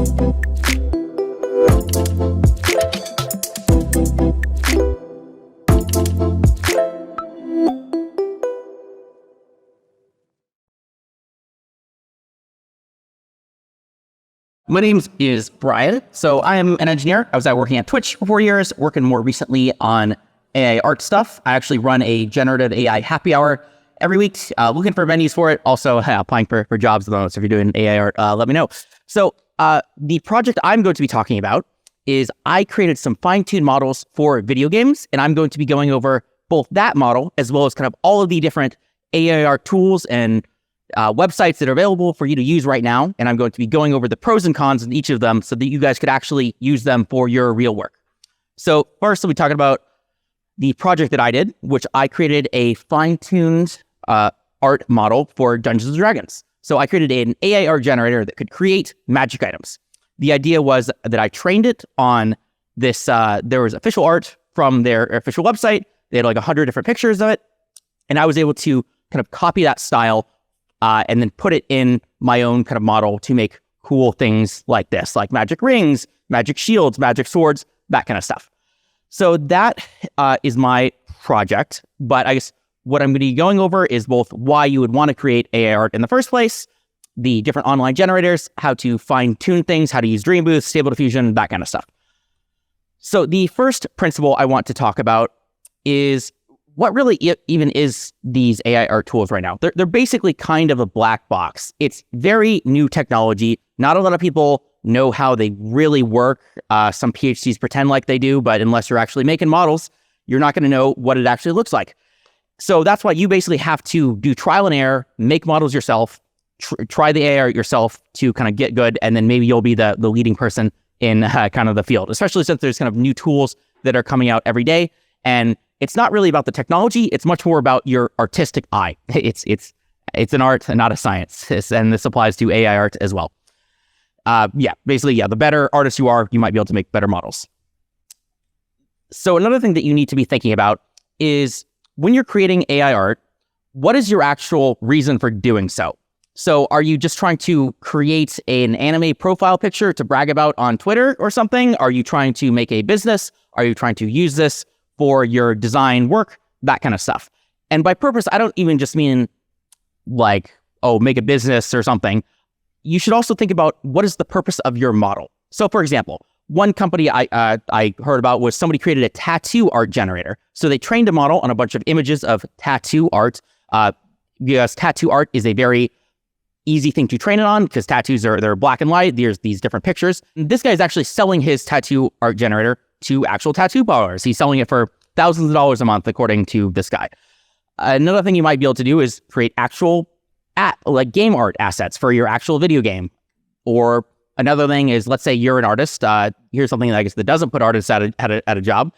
My name is Bryan. So I am an engineer. I was working at Twitch for 4 years, working more recently on AI art stuff. I actually run a generative AI happy hour every week, looking for venues for it. Also applying for jobs at the moment. So if you're doing AI art, let me know. So the project I'm going to be talking about is I created some fine-tuned models for video games, and I'm going to be going over both that model as well as kind of all of the different AI art tools and websites that are available for you to use right now. And I'm going to be going over the pros and cons in each of them so that you guys could actually use them for your real work. So first, we'll be talking about the project that I did, which I created a fine-tuned art model for Dungeons & Dragons. So I created an AI art generator that could create magic items. The idea was that I trained it on this, there was official art from their official website. They had like 100 different pictures of it. And I was able to kind of copy that style and then put it in my own kind of model to make cool things like this, like magic rings, magic shields, magic swords, that kind of stuff. So that is my project. But I guess what I'm going to be going over is both why you would want to create AI art in the first place, the different online generators, how to fine-tune things, how to use Dream Boost, Stable Diffusion, that kind of stuff. So the first principle I want to talk about is what really even is these AI art tools right now. They're basically kind of a black box. It's very new technology. Not a lot of people know how they really work. Some PhDs pretend like they do, but unless you're actually making models, you're not going to know what it actually looks like. So that's why you basically have to do trial and error, make models yourself, try the AI art yourself to kind of get good, and then maybe you'll be the leading person in kind of the field, especially since there's kind of new tools that are coming out every day. And it's not really about the technology. It's much more about your artistic eye. It's an art and not a science. And this applies to AI art as well. Basically, the better artist you are, you might be able to make better models. So another thing that you need to be thinking about is when you're creating AI art, what is your actual reason for doing so? So are you just trying to create an anime profile picture to brag about on Twitter or something? Are you trying to make a business? Are you trying to use this for your design work, that kind of stuff? And by purpose, I don't even just mean like, make a business or something. You should also think about what is the purpose of your model. So for example, one company I heard about was somebody created a tattoo art generator. So they trained a model on a bunch of images of tattoo art, because tattoo art is a very easy thing to train it on because tattoos they're black and white. There's these different pictures. And this guy is actually selling his tattoo art generator to actual tattoo parlors. He's selling it for thousands of dollars a month, according to this guy. Another thing you might be able to do is create actual like game art assets for your actual video game. Or another thing is, let's say you're an artist. Here's something that I guess that doesn't put artists at a job,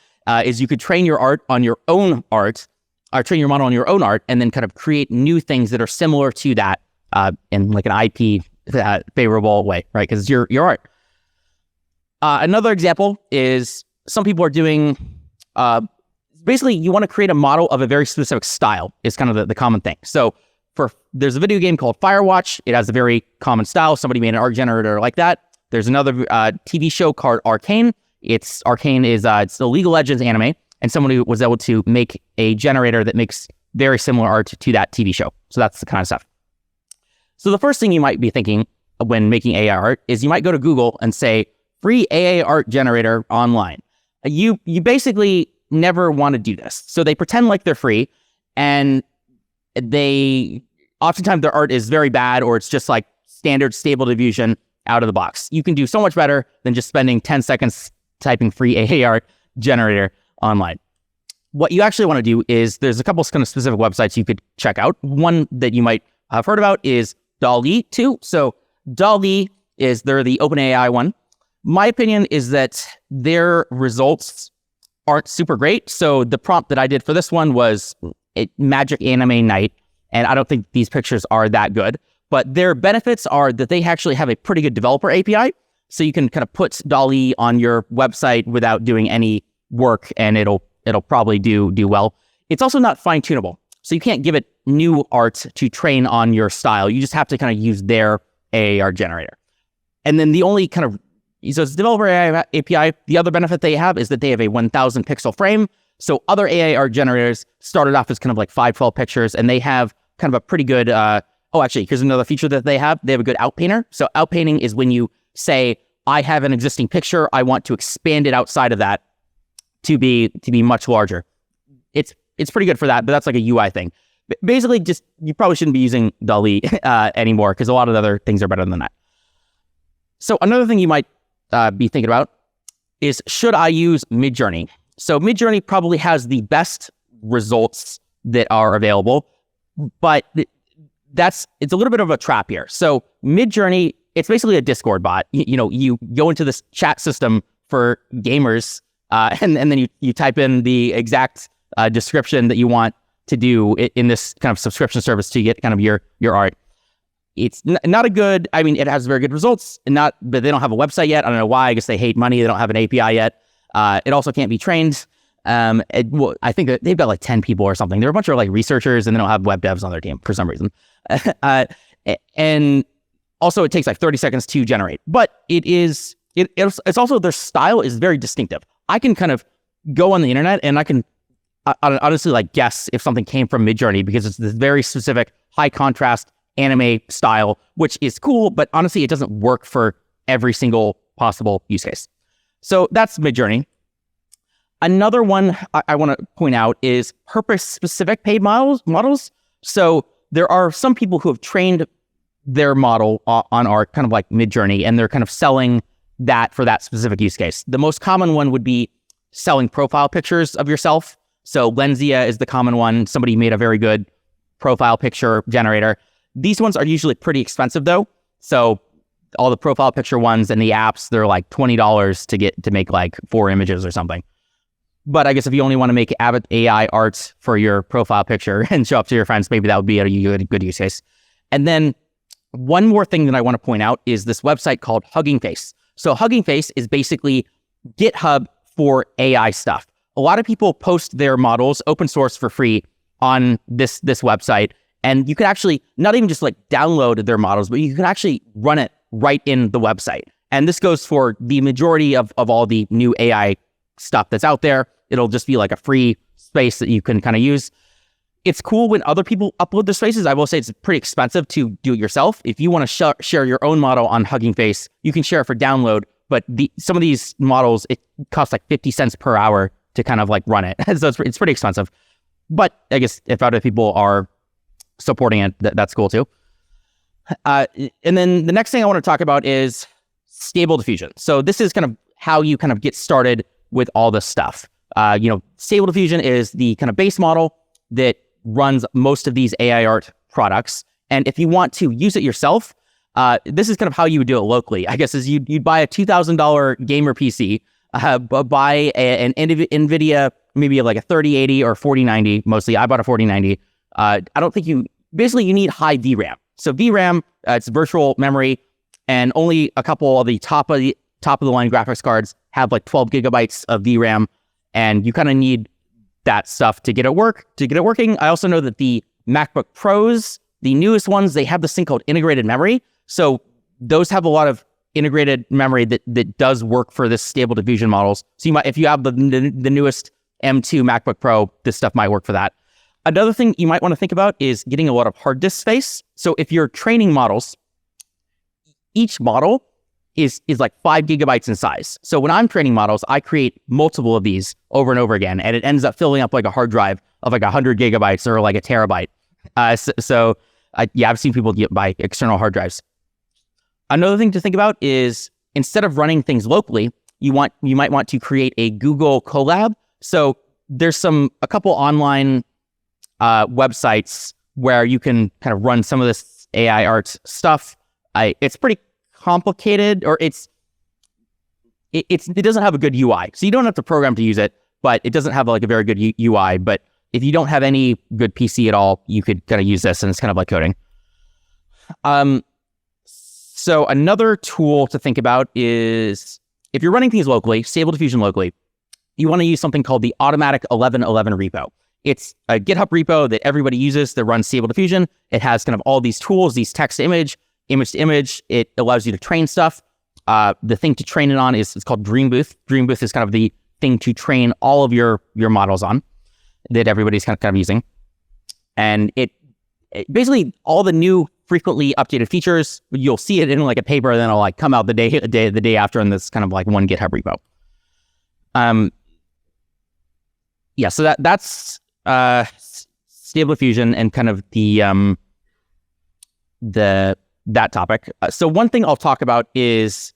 is you could train your art on your own art, or train your model on your own art, and then kind of create new things that are similar to that in like an IP favorable way, right? Because it's your art. Another example is some people are doing, basically you want to create a model of a very specific style is kind of the common thing. So there's a video game called Firewatch. It has a very common style. Somebody made an art generator like that. There's another TV show called Arcane. It's the League of Legends anime, and somebody was able to make a generator that makes very similar art to that TV show. So that's the kind of stuff. So the first thing you might be thinking when making AI art is you might go to Google and say, free AI art generator online. You basically never want to do this. So they pretend like they're free, and oftentimes their art is very bad, or it's just like standard Stable Diffusion out of the box. You can do so much better than just spending 10 seconds typing free AI art generator online. What you actually want to do is there's a couple kind of specific websites you could check out. One that you might have heard about is DALL-E 2. So DALL-E they're the OpenAI one. My opinion is that their results aren't super great. So the prompt that I did for this one was magic anime night. And I don't think these pictures are that good. But their benefits are that they actually have a pretty good developer API. So you can kind of put DALL-E on your website without doing any work, and it'll probably do well. It's also not fine-tunable. So you can't give it new art to train on your style. You just have to kind of use their AI art generator. And then the only kind of, so it's developer AI API. The other benefit they have is that they have a 1,000 pixel frame. So other AI art generators started off as kind of like 512 pictures, and they have kind of a pretty good, actually, here's another feature that they have. They have a good outpainter. So outpainting is when you say, I have an existing picture, I want to expand it outside of that to be much larger. It's pretty good for that, but that's like a UI thing. Basically, just you probably shouldn't be using DALL-E anymore because a lot of the other things are better than that. So another thing you might be thinking about is, should I use Midjourney? So Midjourney probably has the best results that are available, but it's a little bit of a trap here. So Midjourney, it's basically a Discord bot. You go into this chat system for gamers, and then you type in the exact description that you want to do in this kind of subscription service to get kind of your art. It's not a good, I mean, it has very good results, but they don't have a website yet. I don't know why. I guess they hate money. They don't have an API yet. It also can't be trained. I think that they've got like 10 people or something. They're a bunch of like researchers, and they don't have web devs on their team for some reason. And also it takes like 30 seconds to generate, but it's also, their style is very distinctive. I can kind of go on the internet and I can honestly like guess if something came from Midjourney, because it's this very specific high contrast anime style, which is cool, but honestly, it doesn't work for every single possible use case. So that's Midjourney. Another one I want to point out is purpose-specific paid models. So there are some people who have trained their model on art, kind of like Midjourney, and they're kind of selling that for that specific use case. The most common one would be selling profile pictures of yourself. So Lensia is the common one. Somebody made a very good profile picture generator. These ones are usually pretty expensive though. So all the profile picture ones and the apps, they're like $20 to make like 4 images or something. But I guess if you only want to make AI art for your profile picture and show up to your friends, maybe that would be a good use case. And then one more thing that I want to point out is this website called Hugging Face. So Hugging Face is basically GitHub for AI stuff. A lot of people post their models open source for free on this website. And you can actually not even just like download their models, but you can actually run it right in the website. And this goes for the majority of all the new AI stuff that's out there. It'll just be like a free space that you can kind of use. It's cool when other people upload their spaces. I will say it's pretty expensive to do it yourself. If you want to share your own model on Hugging Face, you can share it for download. But some of these models, it costs like 50 cents per hour to kind of like run it. So it's pretty expensive. But I guess if other people are supporting it, that's cool too. And then the next thing I want to talk about is Stable Diffusion. So this is kind of how you kind of get started with all this stuff. Stable Diffusion is the kind of base model that runs most of these AI art products. And if you want to use it yourself, this is kind of how you would do it locally. I guess is you'd buy a $2,000 gamer PC, buy an NVIDIA, maybe like a 3080 or 4090. Mostly, I bought a 4090. I don't think you need high VRAM. So VRAM, it's virtual memory, and only a couple of the top of the line graphics cards have like 12 gigabytes of VRAM, and you kind of need that stuff to get it working. I also know that the MacBook Pros, the newest ones, they have this thing called integrated memory. So those have a lot of integrated memory that does work for this Stable Diffusion models. So if you have the newest M2 MacBook Pro, this stuff might work for that. Another thing you might want to think about is getting a lot of hard disk space. So if you're training models, each model is like 5 gigabytes in size. So when I'm training models, I create multiple of these over and over again, and it ends up filling up like a hard drive of like 100 gigabytes or like a terabyte. I've seen people buy external hard drives. Another thing to think about is instead of running things locally, you might want to create a Google Colab. So there's a couple online websites where you can kind of run some of this AI art stuff. It's pretty complicated, or it doesn't have a good UI. So you don't have to program to use it, but it doesn't have like a very good UI. But if you don't have any good PC at all, you could kind of use this, and it's kind of like coding. So another tool to think about is if you're running things locally, Stable Diffusion locally, you want to use something called the Automatic 1111 repo. It's a GitHub repo that everybody uses that runs Stable Diffusion. It has kind of all these tools, these text to image to image. It allows you to train stuff. The thing to train it on it's called Dreambooth. Dreambooth is kind of the thing to train all of your models on that everybody's kind of using. And it basically all the new frequently updated features, you'll see it in like a paper, and then it'll like come out the day after in this kind of like one GitHub repo. So that's Stable Diffusion and kind of that topic. So one thing I'll talk about is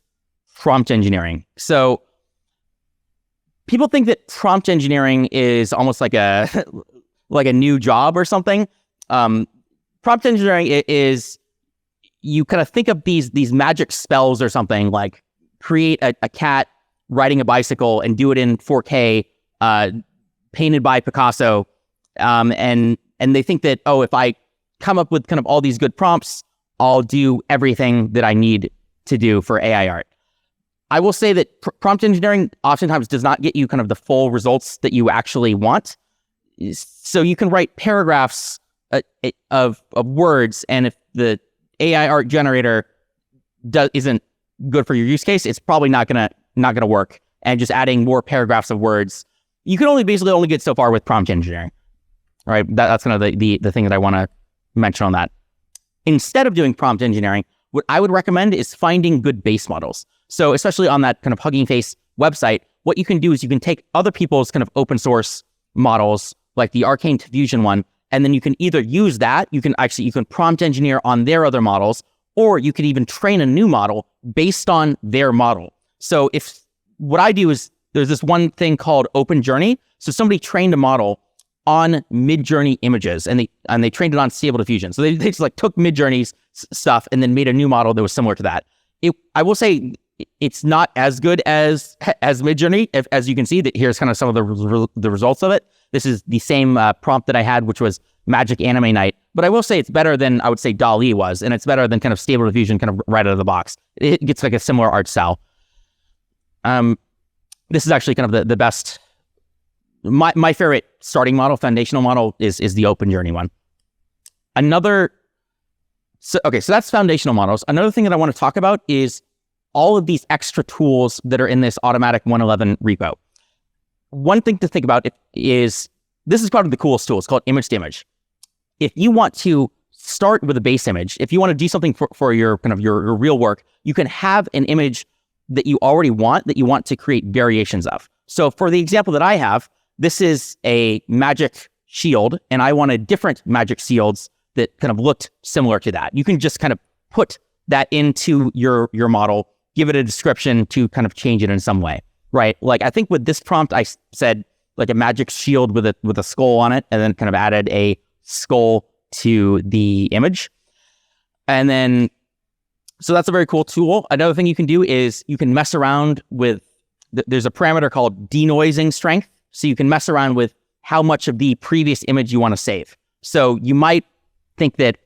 prompt engineering. So people think that prompt engineering is almost like a new job or something. Prompt engineering is, you kind of think of these magic spells or something, like create a cat riding a bicycle and do it in 4K, painted by Picasso. And they think that, if I come up with kind of all these good prompts, I'll do everything that I need to do for AI art. I will say that prompt engineering oftentimes does not get you kind of the full results that you actually want. So you can write paragraphs of words, and if the AI art generator isn't good for your use case, it's probably not gonna work. And just adding more paragraphs of words, you can basically only get so far with prompt engineering, right? That's kind of the thing that I want to mention on that. Instead of doing prompt engineering, what I would recommend is finding good base models. So especially on that kind of Hugging Face website, what you can do is you can take other people's kind of open source models, like the Arcane Diffusion one, and then you can either use that, you can prompt engineer on their other models, or you could even train a new model based on their model. So what I do is, there's this one thing called Open Journey. So somebody trained a model on Midjourney images, and they trained it on Stable Diffusion. So they just like took Midjourney's stuff and then made a new model that was similar to that. I will say it's not as good as Midjourney, as you can see. That here's kind of some of the results of it. This is the same prompt that I had, which was Magic Anime Night. But I will say it's better than I would say DALL-E was, and it's better than kind of Stable Diffusion kind of right out of the box. It gets like a similar art style. This is actually kind of the best. My favorite starting model, foundational model, is the Open Journey one. So that's foundational models. Another thing that I want to talk about is all of these extra tools that are in this Automatic 111 repo. One thing to think about is, this is probably the coolest tool. It's called Image to Image. If you want to start with a base image, if you want to do something for your kind of your real work, you can have an image that you already want, that you want to create variations of. So for the example that I have, this is a magic shield, and I wanted different magic shields that kind of looked similar to that. You can just kind of put that into your model, give it a description to kind of change it in some way, right? Like I think with this prompt, I said like a magic shield with a skull on it, and then kind of added a skull to the image. And then, so that's a very cool tool. Another thing you can do is you can mess around with, there's a parameter called denoising strength. So you can mess around with how much of the previous image you want to save. So you might think that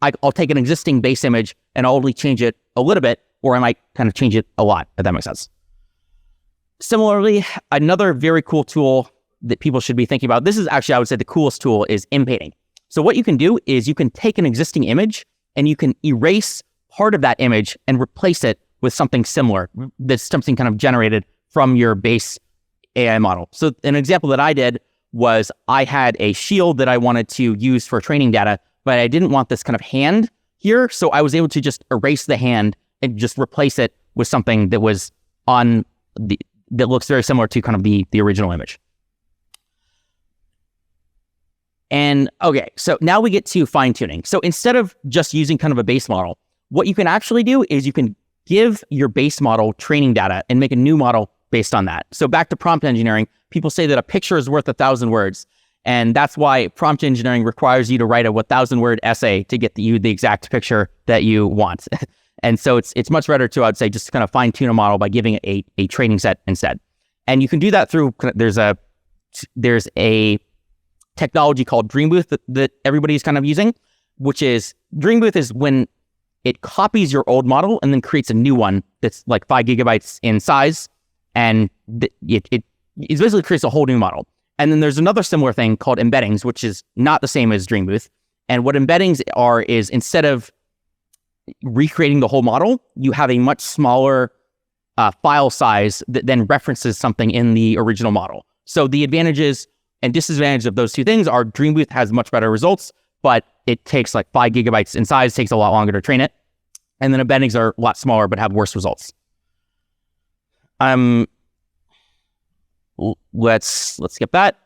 I'll take an existing base image and I'll only change it a little bit, or I might kind of change it a lot, if that makes sense. Similarly, another very cool tool that people should be thinking about, this is actually, I would say the coolest tool, is inpainting. So what you can do is you can take an existing image and you can erase part of that image and replace it with something similar, that's something kind of generated from your base AI model. So an example that I did was I had a shield that I wanted to use for training data, but I didn't want this kind of hand here. So I was able to just erase the hand and just replace it with something that was that looks very similar to kind of the original image. And okay, so now we get to fine tuning. So instead of just using kind of a base model, what you can actually do is you can give your base model training data and make a new model based on that. So back to prompt engineering, people say that a picture is worth 1,000 words. And that's why prompt engineering requires you to write a 1,000-word essay to get you the exact picture that you want. And so it's much better to, I'd say, just kind of fine tune a model by giving it a training set instead. And you can do that through, there's a technology called Dreambooth that everybody's kind of using, which is, Dreambooth is when it copies your old model and then creates a new one that's like 5 gigabytes in size, and it basically creates a whole new model. And then there's another similar thing called embeddings, which is not the same as Dreambooth. And what embeddings are is, instead of recreating the whole model, you have a much smaller file size that then references something in the original model. So the advantages and disadvantages of those two things are Dreambooth has much better results, but it takes like 5 gigabytes in size, takes a lot longer to train it. And then embeddings are a lot smaller, but have worse results. Let's skip that.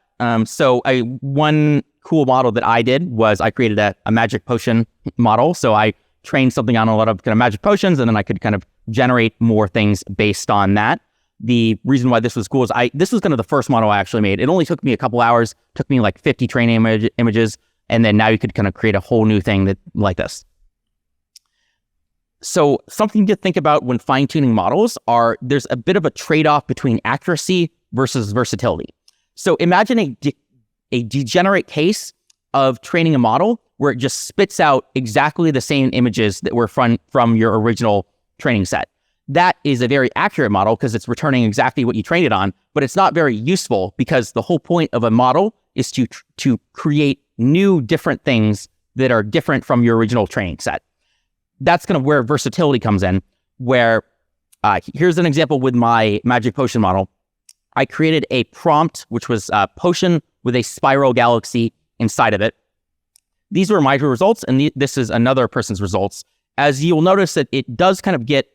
So one cool model that I did was I created a magic potion model. So I trained something on a lot of kind of magic potions, and then I could kind of generate more things based on that. The reason why this was cool is this was kind of the first model I actually made. It only took me a couple hours, took me like 50 training images, and then now you could kind of create a whole new thing like this. So something to think about when fine-tuning models there's a bit of a trade-off between accuracy versus versatility. So imagine a degenerate case of training a model where it just spits out exactly the same images that were from your original training set. That is a very accurate model because it's returning exactly what you trained it on, but it's not very useful because the whole point of a model is to create new different things that are different from your original training set. That's kind of where versatility comes in, where here's an example with my magic potion model. I created a prompt, which was a potion with a spiral galaxy inside of it. These were my results, and this is another person's results. As you'll notice that it does kind of get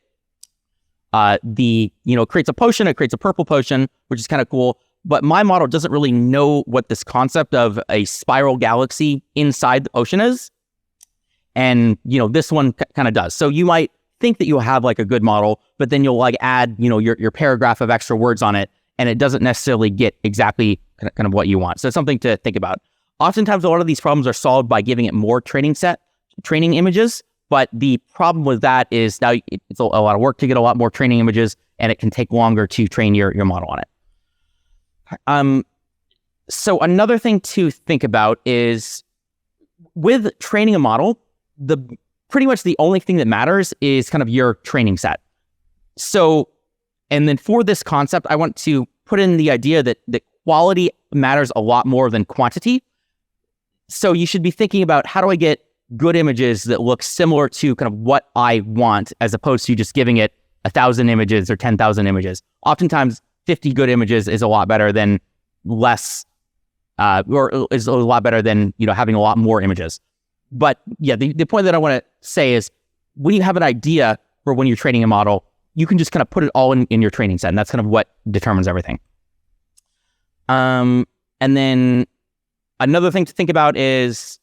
creates a potion, it creates a purple potion, which is kind of cool. But my model doesn't really know what this concept of a spiral galaxy inside the potion is. And, this one kind of does. So you might think that you'll have like a good model, but then you'll like add, your paragraph of extra words on it, and it doesn't necessarily get exactly kind of what you want. So it's something to think about. Oftentimes, a lot of these problems are solved by giving it more training images. But the problem with that is now it's a lot of work to get a lot more training images, and it can take longer to train your model on it. So another thing to think about is with training a model, pretty much the only thing that matters is kind of your training set. So, and then for this concept, I want to put in the idea that quality matters a lot more than quantity. So you should be thinking about, how do I get good images that look similar to kind of what I want, as opposed to just giving it 1,000 images or 10,000 images. Oftentimes 50 good images is a lot better than less, or is a lot better than, having a lot more images. But yeah, the point that I want to say is, when you have an idea for when you're training a model, you can just kind of put it all in your training set, and that's kind of what determines everything. And then another thing to think about is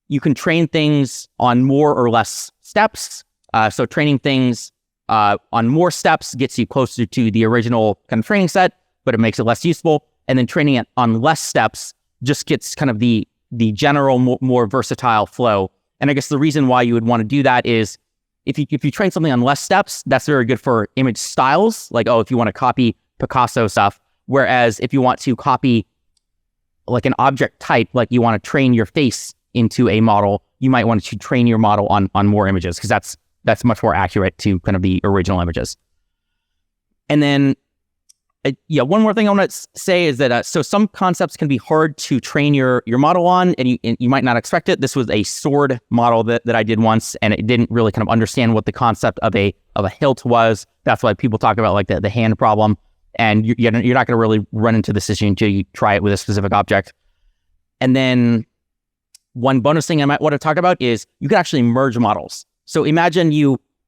you can train things on more or less steps. So training things on more steps gets you closer to the original kind of training set, but it makes it less useful. And then training it on less steps just gets kind of the general more versatile flow. And I guess the reason why you would want to do that is if you train something on less steps, that's very good for image styles. Like, if you want to copy Picasso stuff. Whereas if you want to copy like an object type, like you want to train your face into a model, you might want to train your model on more images, because that's much more accurate to kind of the original images. And then, one more thing I want to say is that so some concepts can be hard to train your model on, and you might not expect it. This was a sword model that I did once, and it didn't really kind of understand what the concept of a hilt was. That's why people talk about like the hand problem, and you're not going to really run into this issue until you try it with a specific object. And then one bonus thing I might want to talk about is you can actually merge models. So imagine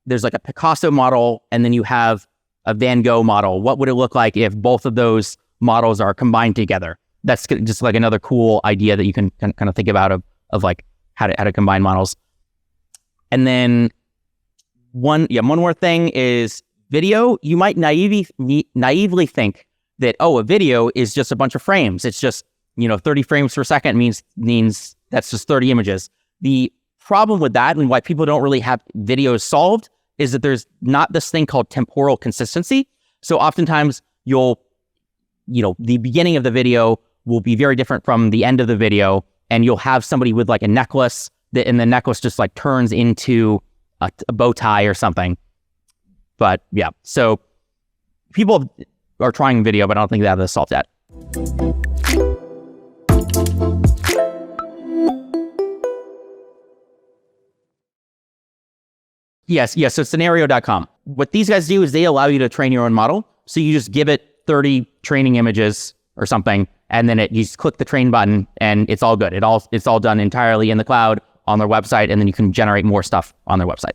there's like a Picasso model, and then you have a Van Gogh model. What would it look like if both of those models are combined together? That's just like another cool idea that you can kind of think about of like how to combine models. And then one more thing is video. You might naively think that, a video is just a bunch of frames. It's just, 30 frames per second means that's just 30 images. The problem with that, and why people don't really have videos solved, is that there's not this thing called temporal consistency. So oftentimes the beginning of the video will be very different from the end of the video, and you'll have somebody with like a necklace and the necklace just like turns into a bow tie or something. But yeah, so people are trying video, but I don't think they have this solved yet. Yes. So scenario.com. What these guys do is they allow you to train your own model. So you just give it 30 training images or something, and then you just click the train button and it's all good. It's all done entirely in the cloud on their website, and then you can generate more stuff on their website.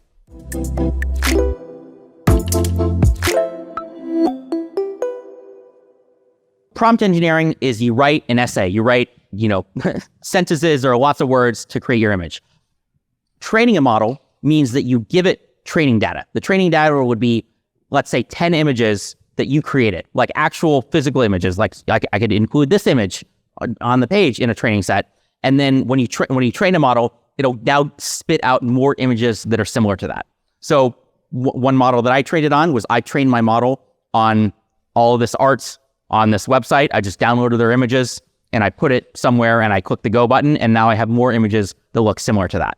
Prompt engineering is you write an essay, you write, sentences or lots of words to create your image. Training a model means that you give it training data. The training data would be, let's say, 10 images that you created, like actual physical images. Like I could include this image on the page in a training set. And then when you train a model, it'll now spit out more images that are similar to that. So one model that I trained on was I trained my model on all of this art on this website. I just downloaded their images and I put it somewhere and I click the go button, and now I have more images that look similar to that.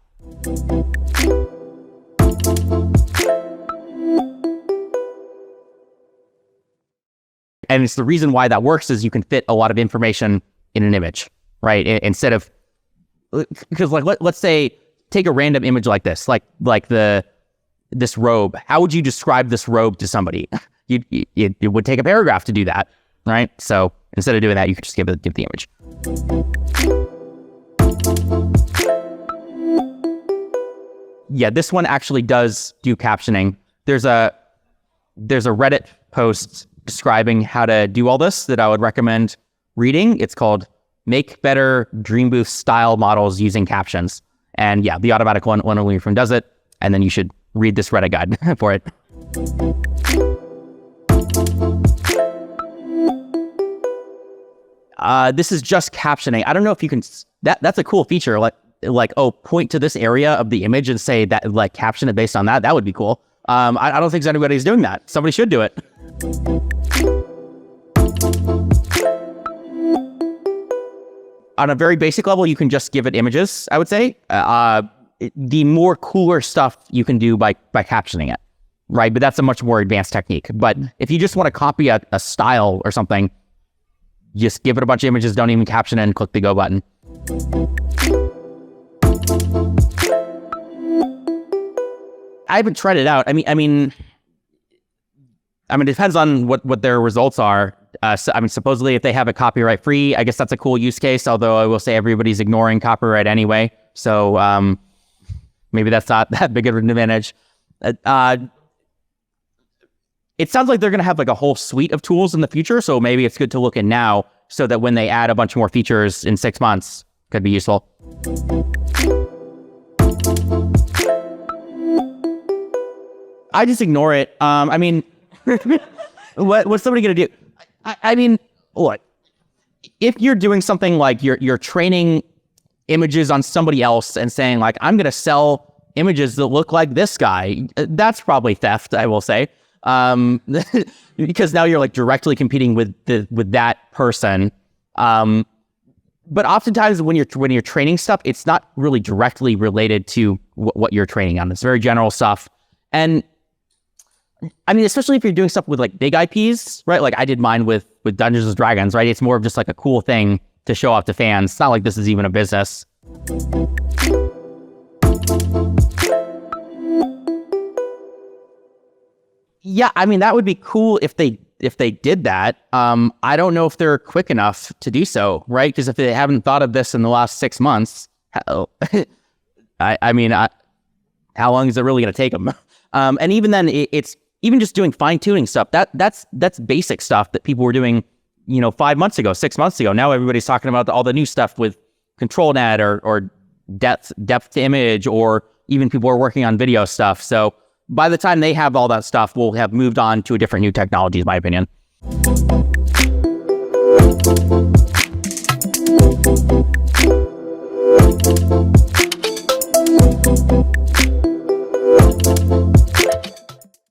And it's the reason why that works is you can fit a lot of information in an image, right? Instead of, because let's say, take a random image like this, this robe. How would you describe this robe to somebody? It would take a paragraph to do that, right? So instead of doing that, you could just give the image. Yeah, this one actually does do captioning. There's a Reddit post describing how to do all this that I would recommend reading. It's called Make Better Dream Booth Style Models Using Captions. And yeah, the Automatic one only from does it. And then you should read this Reddit guide for it. This is just captioning. I don't know if you can, that's a cool feature. Point to this area of the image and say that, caption it based on that. That would be cool. I don't think anybody's doing that. Somebody should do it. On a very basic level, you can just give it images, I would say. The more cooler stuff you can do by captioning it, right? But that's a much more advanced technique. But if you just want to copy a style or something, just give it a bunch of images, don't even caption it, and click the go button. I haven't tried it out. I mean, it depends on what their results are. Supposedly if they have it copyright free, I guess that's a cool use case, although I will say everybody's ignoring copyright anyway. So maybe that's not that big of an advantage. It sounds like they're going to have a whole suite of tools in the future. So maybe it's good to look in now so that when they add a bunch more features in 6 months, could be useful. I just ignore it. What's somebody going to do? Look, if you're doing something like you're training images on somebody else and saying I'm going to sell images that look like this guy, that's probably theft, I will say. Because now you're directly competing with that person. But oftentimes when you're training stuff, it's not really directly related to what you're training on. It's very general stuff. And especially if you're doing stuff with big IPs, right? I did mine with Dungeons and Dragons, right? It's more of just a cool thing to show off to fans. It's not like this is even a business. Yeah, that would be cool if they did that. I don't know if they're quick enough to do so, right? Because if they haven't thought of this in the last 6 months, how long is it really going to take them? And even then, it's even just doing fine-tuning stuff. That's basic stuff that people were doing, 5 months ago, 6 months ago. Now everybody's talking about all the new stuff with ControlNet or depth to image, or even people are working on video stuff. So by the time they have all that stuff, we'll have moved on to a different new technology, in my opinion.